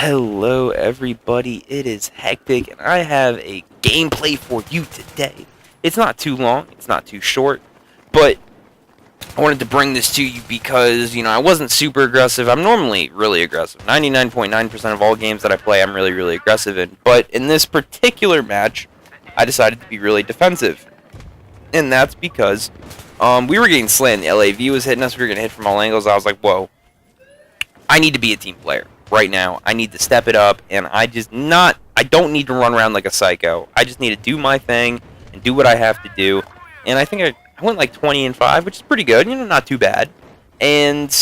Hello everybody, it is Hectic and I have a gameplay for you today. It's not too long, it's not too short, but I wanted to bring this to you because, I wasn't super aggressive. I'm normally really aggressive. 99.9% of all games that I play, I'm really aggressive in. But in this particular match, I decided to be really defensive. And that's because we were getting slammed. The LAV was hitting us, we were getting hit from all angles. I was like, whoa, I need to be a team player right now. I need to step it up, and I don't need to run around like a psycho. I just need to do my thing and do what I have to do. And I think I went like 20-5, which is pretty good, not too bad. And,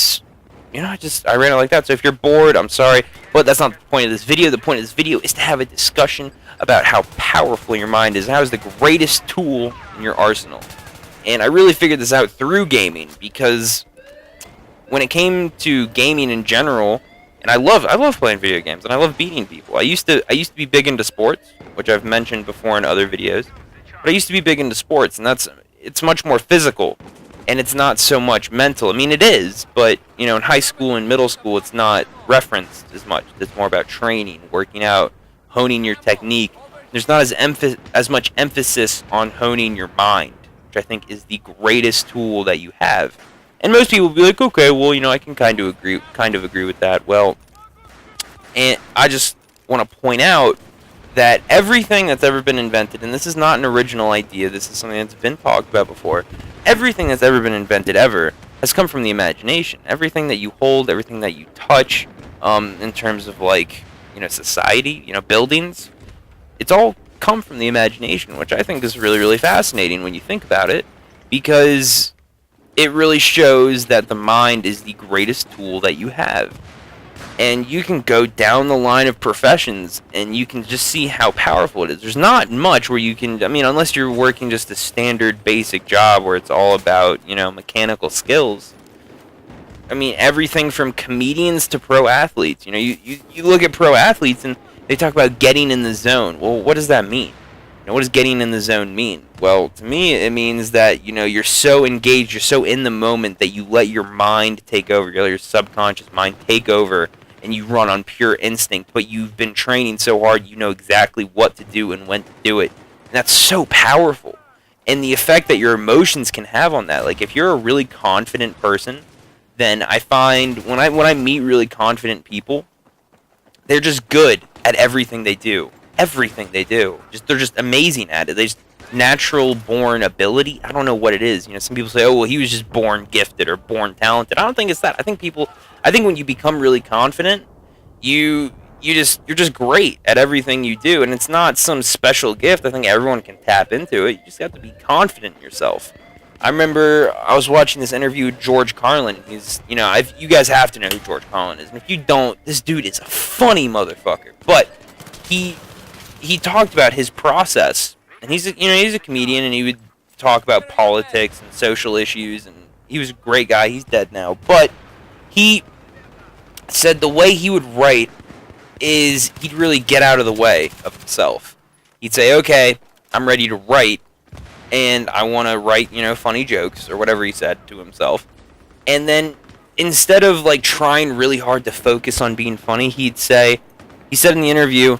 I ran it like that. So if you're bored, I'm sorry, but that's not the point of this video. The point of this video is to have a discussion about how powerful your mind is, how it's the greatest tool in your arsenal. And I really figured this out through gaming, because when it came to gaming in general, and I love playing video games, and I love beating people. I used to be big into sports, which I've mentioned before in other videos. But I used to be big into sports, and it's much more physical, and it's not so much mental. I mean, it is, but in high school and middle school, it's not referenced as much. It's more about training, working out, honing your technique. There's not as much emphasis on honing your mind, which I think is the greatest tool that you have. And most people will be like, okay, well, I can kind of agree with that. Well, and I just want to point out that everything that's ever been invented, and this is not an original idea, this is something that's been talked about before, everything that's ever been invented ever has come from the imagination. Everything that you hold, everything that you touch, in terms of society, buildings, it's all come from the imagination, which I think is really fascinating when you think about it, because it really shows that the mind is the greatest tool that you have. And you can go down the line of professions, and you can just see how powerful it is. There's not much where you can, unless you're working just a standard basic job where it's all about, mechanical skills. Everything from comedians to pro athletes. You look at pro athletes, and they talk about getting in the zone. Well, what does that mean? What does getting in the zone mean? Well, to me, it means that, you're so engaged, you're so in the moment that you let your mind take over, you let your subconscious mind take over, and you run on pure instinct, but you've been training so hard, you know exactly what to do and when to do it. And that's so powerful. And the effect that your emotions can have on that, like if you're a really confident person, then I find when I meet really confident people, they're just good at everything they do. Everything they do. They're just amazing at it. They just natural born ability. I don't know what it is. Some people say, oh, well, he was just born gifted or born talented. I don't think it's that. I think when you become really confident, you're just great at everything you do, and it's not some special gift. I think everyone can tap into it. You just have to be confident in yourself. I remember I was watching this interview with George Carlin. He's, you guys have to know who George Carlin is. And if you don't, this dude is a funny motherfucker. But he talked about his process, and he's a comedian, and he would talk about politics and social issues, and he was a great guy. He's dead now, but he said the way he would write is he'd really get out of the way of himself. He'd say, okay, I'm ready to write, and I want to write, funny jokes or whatever he said to himself, and then instead of trying really hard to focus on being funny, he said in the interview,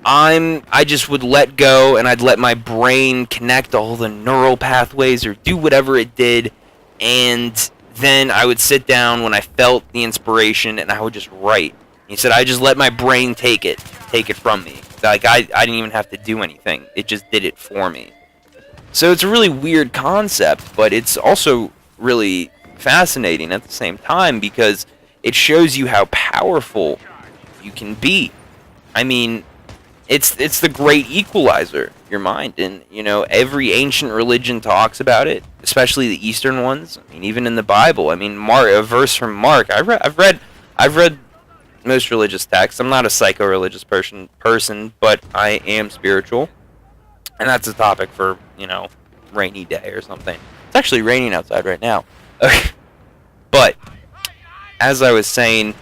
I just would let go, and I'd let my brain connect all the neural pathways or do whatever it did, and then I would sit down when I felt the inspiration, and I would just write. He said, I just let my brain take it from me. I didn't even have to do anything. It just did it for me. So it's a really weird concept, but it's also really fascinating at the same time, because it shows you how powerful you can be. It's the great equalizer, your mind, and every ancient religion talks about it, especially the Eastern ones. Even in the Bible. A verse from Mark. I've read most religious texts. I'm not a psycho-religious person, but I am spiritual, and that's a topic for rainy day or something. It's actually raining outside right now. But as I was saying,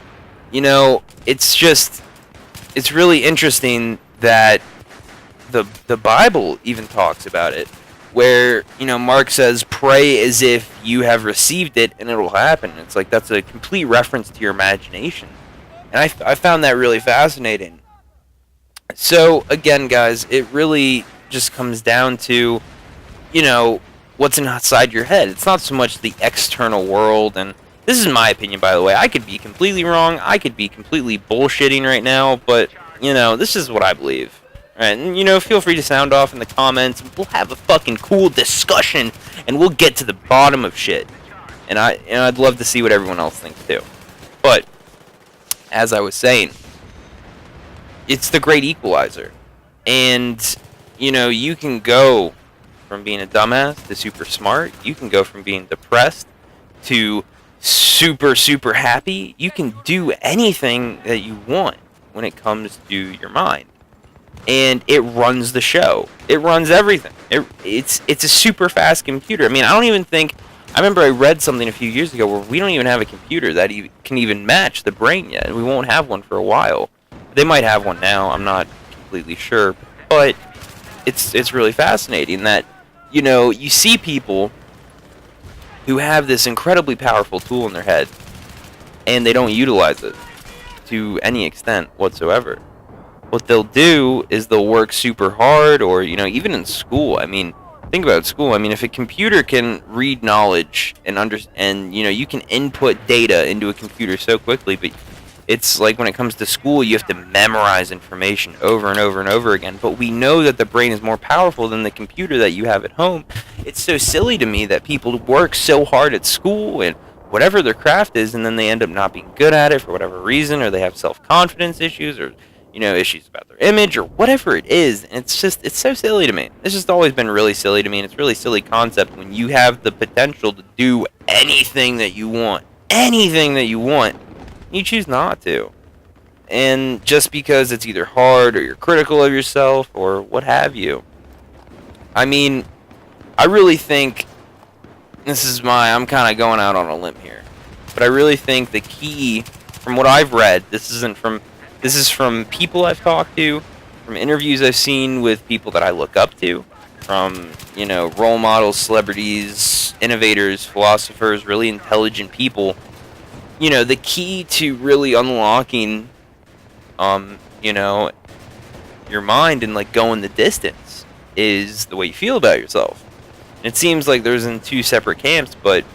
it's really interesting that the Bible even talks about it, where Mark says, pray as if you have received it and it'll happen. It's like that's a complete reference to your imagination. And I found that really fascinating. So, again, guys, it really just comes down to, you know, what's inside your head. It's not so much the external world, and this is my opinion, by the way. I could be completely wrong. I could be completely bullshitting right now, but, you know, this is what I believe. Right, and, you know, feel free to sound off in the comments. We'll have a fucking cool discussion, and we'll get to the bottom of shit. And I'd love to see what everyone else thinks, too. But, as I was saying, it's the great equalizer. And, you know, you can go from being a dumbass to super smart. You can go from being depressed to super, super happy. You can do anything that you want when it comes to your mind. And it runs the show. It runs everything. It's a super fast computer. I mean, I remember I read something a few years ago where we don't even have a computer that can even match the brain yet. We won't have one for a while. They might have one now. I'm not completely sure. But it's really fascinating that, you know, you see people who have this incredibly powerful tool in their head and they don't utilize it to any extent whatsoever. What they'll do is they'll work super hard, or, you know, even in school. I mean, think about school. I mean, if a computer can read knowledge and you know, you can input data into a computer so quickly, but it's like when it comes to school, you have to memorize information over and over and over again. But we know that the brain is more powerful than the computer that you have at home. It's so silly to me that people work so hard at school and whatever their craft is, and then they end up not being good at it for whatever reason, or they have self-confidence issues, or, you know, issues about their image, or whatever it is. And it's so silly to me. It's just always been really silly to me, and it's a really silly concept when you have the potential to do anything that you want. Anything that you want. You choose not to. And just because it's either hard, or you're critical of yourself, or what have you. I mean, I really think, I'm kind of going out on a limb here, but I really think the key, from what I've read, this is from people I've talked to, from interviews I've seen with people that I look up to, from, you know, role models, celebrities, innovators, philosophers, really intelligent people. You know, the key to really unlocking, you know, your mind and, like, going the distance is the way you feel about yourself. And it seems like there's in two separate camps, but,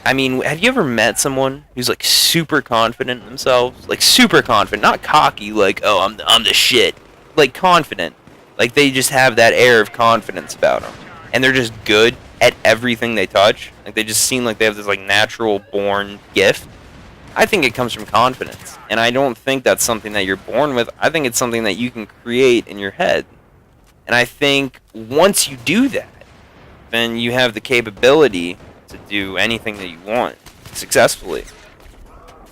I mean, have you ever met someone who's, like, super confident in themselves? Like, super confident, not cocky, like, oh, I'm the shit. Like, confident. Like, they just have that air of confidence about them. And they're just good at everything they touch. Like, they just seem like they have this, like, natural born gift. I think it comes from confidence. And I don't think that's something that you're born with. I think it's something that you can create in your head. And I think once you do that, then you have the capability to do anything that you want successfully.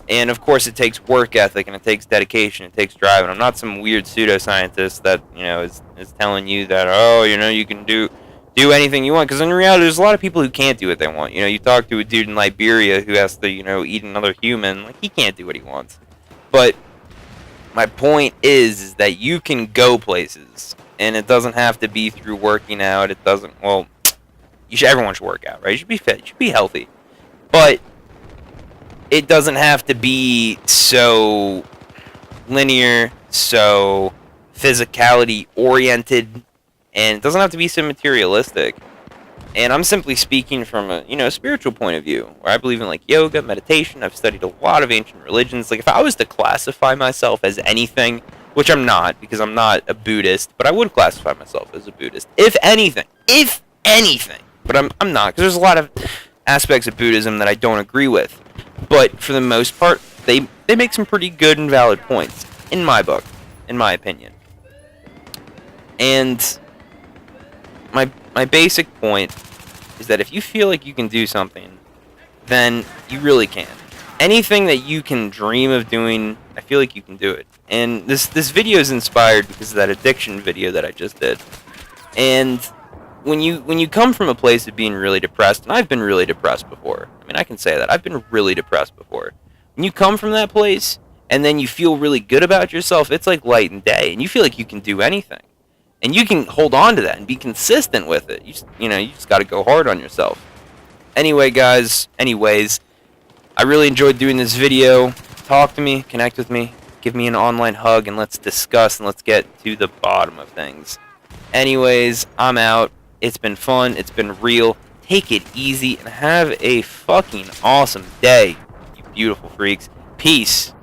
And of course, it takes work ethic, and it takes dedication, it takes drive. And I'm not some weird pseudoscientist that, you know, is telling you that, oh, you know, you can do anything you want. Because in reality, there's a lot of people who can't do what they want. You know, you talk to a dude in Liberia who has to, you know, eat another human. Like, he can't do what he wants. But my point is that you can go places, and it doesn't have to be through working out. It doesn't. Well, everyone should work out, right? You should be fit. You should be healthy. But it doesn't have to be so linear, so physicality oriented, and it doesn't have to be so materialistic. And I'm simply speaking from a, you know, spiritual point of view, where I believe in, like, yoga, meditation. I've studied a lot of ancient religions. Like, if I was to classify myself as anything, which I'm not, because I'm not a Buddhist, but I would classify myself as a Buddhist, if anything. But I'm not, because there's a lot of aspects of Buddhism that I don't agree with. But for the most part, they make some pretty good and valid points, in my book, in my opinion. And my basic point is that if you feel like you can do something, then you really can. Anything that you can dream of doing, I feel like you can do it. And this video is inspired because of that addiction video that I just did. And when you come from a place of being really depressed, and I've been really depressed before. I mean, I can say that. I've been really depressed before. When you come from that place, and then you feel really good about yourself, it's like light and day, and you feel like you can do anything. And you can hold on to that and be consistent with it. You just got to go hard on yourself. Anyway, guys, I really enjoyed doing this video. Talk to me, connect with me, Give me an online hug and let's discuss and let's get to the bottom of things. Anyways, I'm out. It's been fun. It's been real. Take it easy and have a fucking awesome day, you beautiful freaks. Peace.